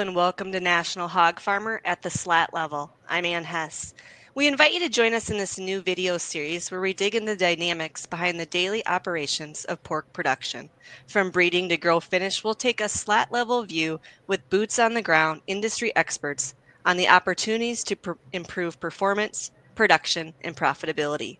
and welcome to National Hog Farmer at the Slat Level. I'm Ann Hess. We invite you to join us in this new video series where we dig into the dynamics behind the daily operations of pork production. From breeding to grow finish, we'll take a slat level view with boots on the ground industry experts on the opportunities to improve performance, production, and profitability.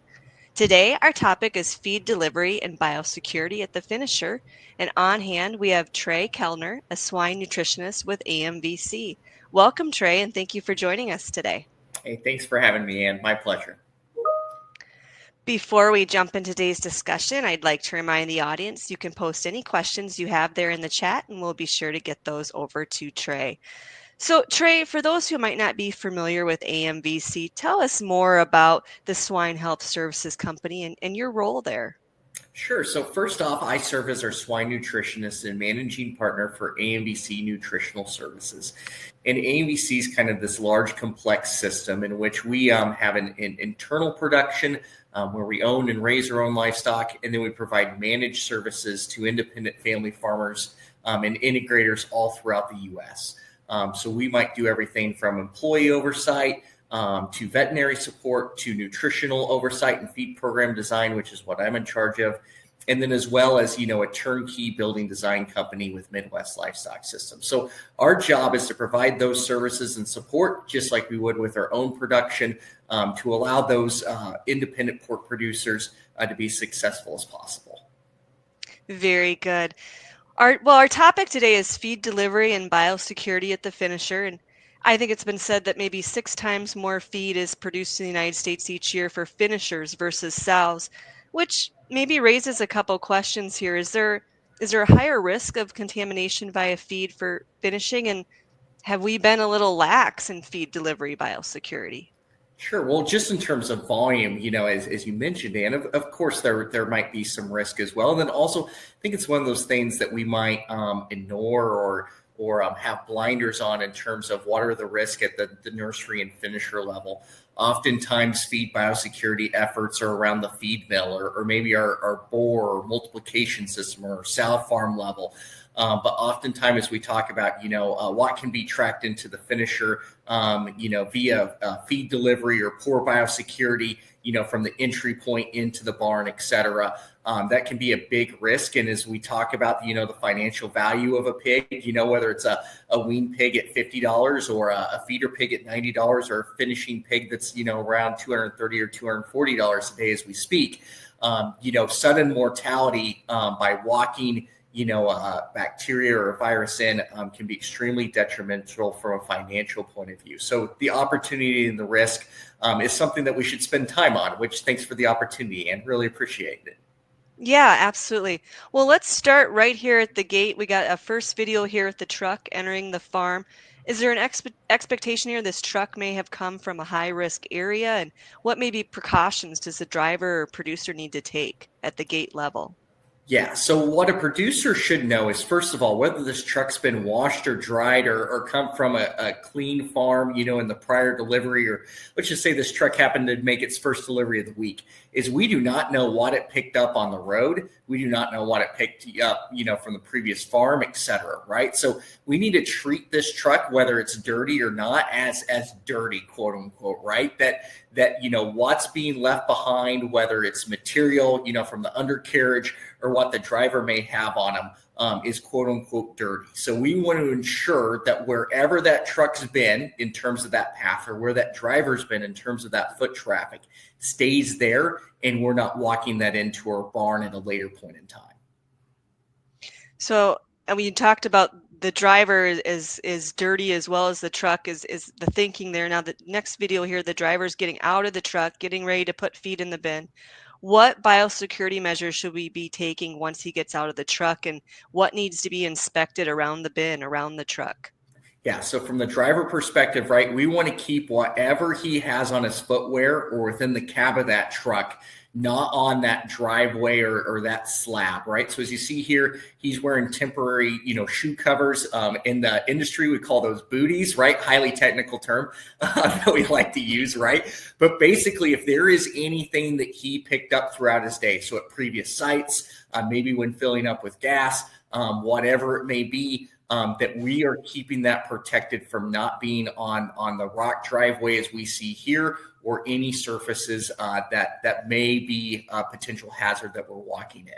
Today, our topic is feed delivery and biosecurity at the finisher. And on hand, we have Trey Kellner, a swine nutritionist with AMVC. Welcome, Trey, and thank you for joining us today. Hey, thanks for having me, Ann. My pleasure. Before we jump into today's discussion, I'd like to remind the audience you can post any questions you have there in the chat, and we'll be sure to get those over to Trey. So, Trey, for those who might not be familiar with AMVC, tell us more about the Swine Health Services Company and your role there. Sure. So first off, I serve as our swine nutritionist and managing partner for AMVC Nutritional Services. And AMVC is kind of this large, complex system in which we have an internal production where we own and raise our own livestock, and then we provide managed services to independent family farmers and integrators all throughout the U.S. So we might do everything from employee oversight to veterinary support, to nutritional oversight and feed program design, which is what I'm in charge of. And then as well as, a turnkey building design company with Midwest Livestock Systems. So our job is to provide those services and support, just like we would with our own production, to allow those independent pork producers to be successful as possible. Very good. Our topic today is feed delivery and biosecurity at the finisher. And I think it's been said that maybe 6 times more feed is produced in the United States each year for finishers versus sows, which maybe raises a couple questions here. Is there a higher risk of contamination via feed for finishing? And have we been a little lax in feed delivery biosecurity? Sure. Well, just in terms of volume, as you mentioned, Ann, of course, there might be some risk as well. And then also, I think it's one of those things that we might ignore or have blinders on in terms of what are the risk at the nursery and finisher level. Oftentimes, feed biosecurity efforts are around the feed mill or maybe our boar or multiplication system or sow farm level. But oftentimes, as we talk about, what can be tracked into the finisher, via feed delivery or poor biosecurity, from the entry point into the barn, et cetera. That can be a big risk. And as we talk about, the financial value of a pig, whether it's a wean pig at $50 or a feeder pig at $90 or a finishing pig that's, around $230 or $240 a day as we speak, sudden mortality by walking bacteria or a virus in can be extremely detrimental from a financial point of view. So the opportunity and the risk is something that we should spend time on, which thanks for the opportunity and really appreciate it. Yeah, absolutely. Well, let's start right here at the gate. We got a first video here with the truck entering the farm. Is there an expectation here this truck may have come from a high-risk area? And what maybe precautions does the driver or producer need to take at the gate level? Yeah. So what a producer should know is, first of all, whether this truck's been washed or dried or come from a clean farm, in the prior delivery, or let's just say this truck happened to make its first delivery of the week, is we do not know what it picked up on the road. We do not know what it picked up, from the previous farm, et cetera, right? So we need to treat this truck, whether it's dirty or not, as dirty, quote unquote, right? That what's being left behind, whether it's material, from the undercarriage or what the driver may have on them, is quote unquote dirty. So we want to ensure that wherever that truck's been in terms of that path, or where that driver's been in terms of that foot traffic, stays there, and we're not walking that into our barn at a later point in time. So, and when you talked about the driver is dirty as well as the truck is the thinking there. Now, the next video here, the driver's getting out of the truck, getting ready to put feed in the bin. What biosecurity measures should we be taking once he gets out of the truck, and what needs to be inspected around the bin, around the truck? Yeah, so from the driver perspective, right, we want to keep whatever he has on his footwear or within the cab of that truck not on that driveway or that slab, right? So as you see here, he's wearing temporary, shoe covers. In the industry, we call those booties, right? Highly technical term that we like to use, right? But basically, if there is anything that he picked up throughout his day, so at previous sites, maybe when filling up with gas, whatever it may be, that we are keeping that protected from not being on the rock driveway as we see here, or any surfaces that may be a potential hazard that we're walking in.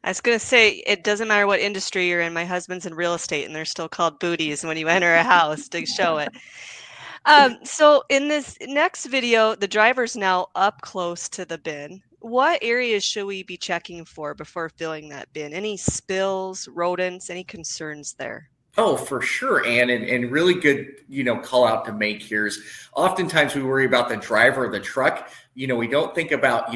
I was going to say, it doesn't matter what industry you're in. My husband's in real estate, and they're still called booties when you enter a house to show it. So in this next video, the driver's now up close to the bin. What areas should we be checking for before filling that bin? Any spills, rodents, any concerns there? Oh, for sure, Ann, and really good, call out to make here is oftentimes we worry about the driver of the truck. We don't think about,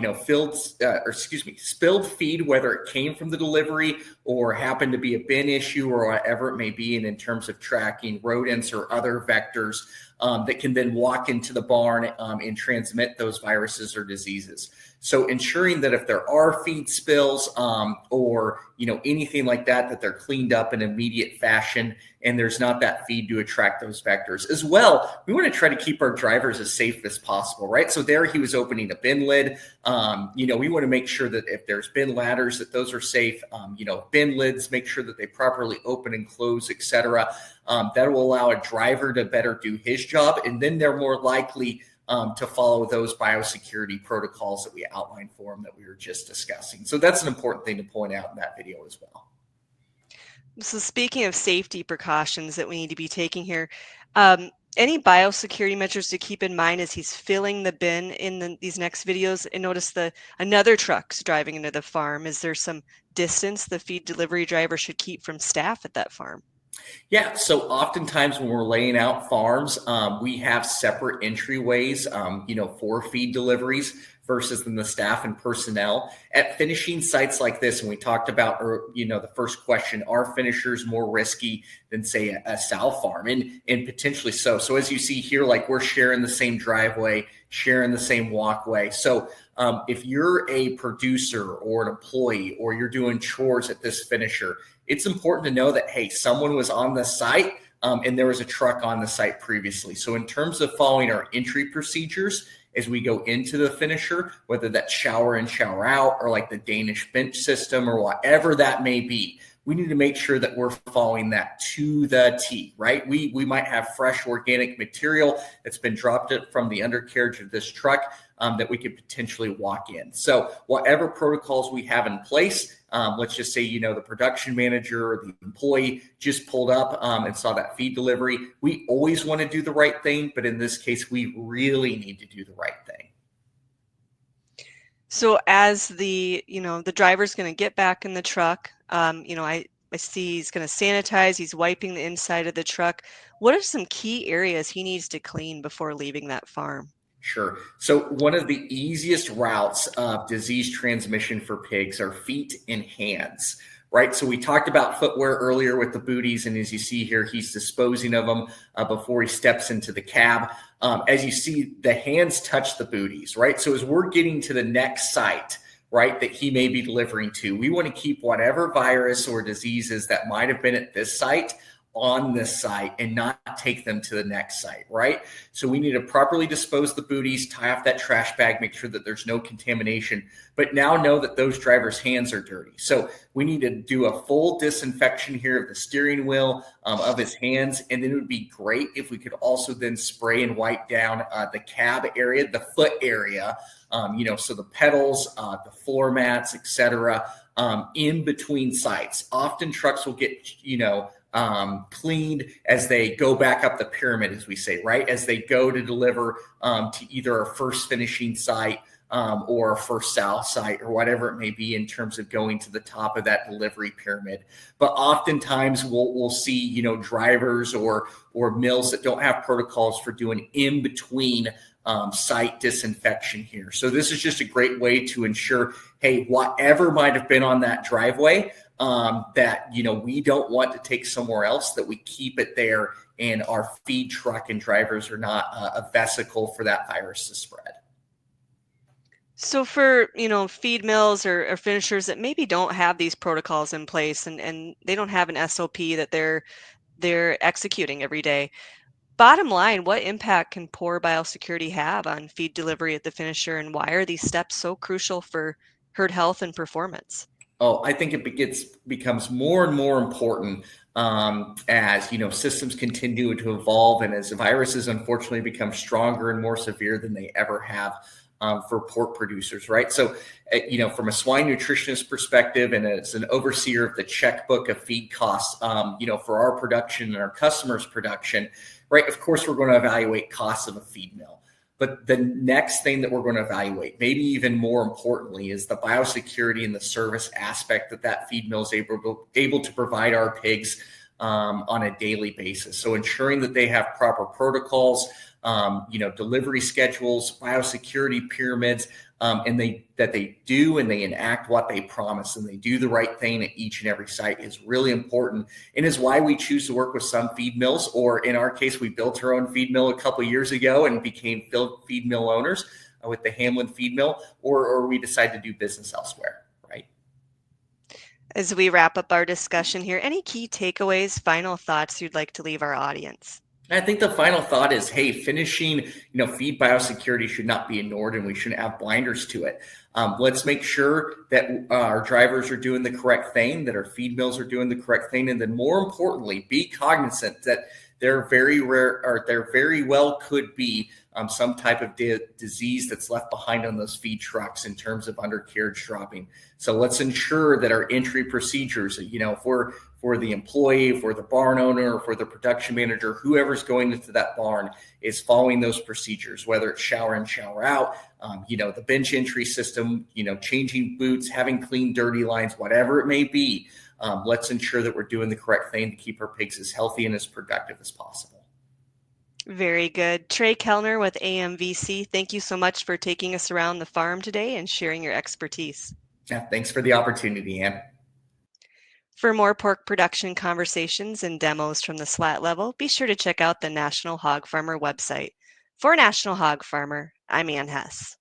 spilled feed, whether it came from the delivery or happened to be a bin issue or whatever it may be. And in terms of tracking rodents or other vectors that can then walk into the barn and transmit those viruses or diseases. So ensuring that if there are feed spills or anything like that, that they're cleaned up in immediate fashion and there's not that feed to attract those vectors. As well, we want to try to keep our drivers as safe as possible, right? So there he was opening a bin lid. We want to make sure that if there's bin ladders, that those are safe. Bin lids, make sure that they properly open and close, etc. That will allow a driver to better do his job, and then they're more likely to follow those biosecurity protocols that we outlined for them that we were just discussing. So that's an important thing to point out in that video as well. So speaking of safety precautions that we need to be taking here, any biosecurity measures to keep in mind as he's filling the bin in these next videos? And notice another truck's driving into the farm. Is there some distance the feed delivery driver should keep from staff at that farm? Yeah, so oftentimes when we're laying out farms, we have separate entryways, for feed deliveries versus the staff and personnel. At finishing sites like this, and we talked about, the first question, are finishers more risky than, say, a sow farm? And potentially so. So as you see here, like we're sharing the same driveway, sharing the same walkway. So if you're a producer or an employee or you're doing chores at this finisher, it's important to know that, hey, someone was on the site and there was a truck on the site previously. So in terms of following our entry procedures, as we go into the finisher, whether that's shower in, shower out, or like the Danish bench system or whatever that may be, we need to make sure that we're following that to the T, right? We might have fresh organic material that's been dropped from the undercarriage of this truck that we could potentially walk in. So whatever protocols we have in place, let's just say, the production manager or the employee just pulled up and saw that feed delivery. We always want to do the right thing, but in this case, we really need to do the right thing. So as the driver's going to get back in the truck, I see he's going to sanitize, he's wiping the inside of the truck. What are some key areas he needs to clean before leaving that farm? Sure. So one of the easiest routes of disease transmission for pigs are feet and hands, right? So we talked about footwear earlier with the booties, and as you see here, he's disposing of them before he steps into the cab. As you see, the hands touch the booties, right? So as we're getting to the next site, right, that he may be delivering to, we want to keep whatever virus or diseases that might have been at this site on this site and not take them to the next site, right? So we need to properly dispose the booties, tie off that trash bag, make sure that there's no contamination, but now know that those drivers' hands are dirty. So we need to do a full disinfection here of the steering wheel, of his hands, and then it would be great if we could also then spray and wipe down the cab area, the foot area, so the pedals, the floor mats, etc., in between sites. Often trucks will get, cleaned as they go back up the pyramid, as we say, right? As they go to deliver to either a first finishing site or a first sow site or whatever it may be in terms of going to the top of that delivery pyramid. But oftentimes we'll see, drivers or mills that don't have protocols for doing in between site disinfection here. So this is just a great way to ensure, hey, whatever might have been on that driveway, that, we don't want to take somewhere else, that we keep it there and our feed truck and drivers are not a vesicle for that virus to spread. So for, feed mills or finishers that maybe don't have these protocols in place and they don't have an SOP that they're executing every day, bottom line, what impact can poor biosecurity have on feed delivery at the finisher, and why are these steps so crucial for herd health and performance? Oh, I think becomes more and more important as systems continue to evolve, and as viruses unfortunately become stronger and more severe than they ever have for pork producers, right? So, from a swine nutritionist perspective, and as an overseer of the checkbook of feed costs, for our production and our customers' production, right? Of course, we're going to evaluate costs of a feed mill. But the next thing that we're going to evaluate, maybe even more importantly, is the biosecurity and the service aspect that feed mill is able to provide our pigs on a daily basis. So ensuring that they have proper protocols, delivery schedules, biosecurity pyramids, and they do and they enact what they promise, and they do the right thing at each and every site is really important, and is why we choose to work with some feed mills, or in our case, we built our own feed mill a couple of years ago and became feed mill owners with the Hamlin feed mill, or we decide to do business elsewhere, right? As we wrap up our discussion here, any key takeaways, final thoughts you'd like to leave our audience? I think the final thought is, hey, finishing, feed biosecurity should not be ignored, and we shouldn't have blinders to it. Let's make sure that our drivers are doing the correct thing, that our feed mills are doing the correct thing, and then more importantly, be cognizant that there very well could be some type of disease that's left behind on those feed trucks in terms of undercarriage dropping. So let's ensure that our entry procedures, for the employee, for the barn owner, for the production manager, whoever's going into that barn is following those procedures, whether it's shower in, shower out, the bench entry system, changing boots, having clean, dirty lines, whatever it may be. Let's ensure that we're doing the correct thing to keep our pigs as healthy and as productive as possible. Very good. Trey Kellner with AMVC, thank you so much for taking us around the farm today and sharing your expertise. Yeah, thanks for the opportunity, Ann. For more pork production conversations and demos from the slat level, be sure to check out the National Hog Farmer website. For National Hog Farmer, I'm Ann Hess.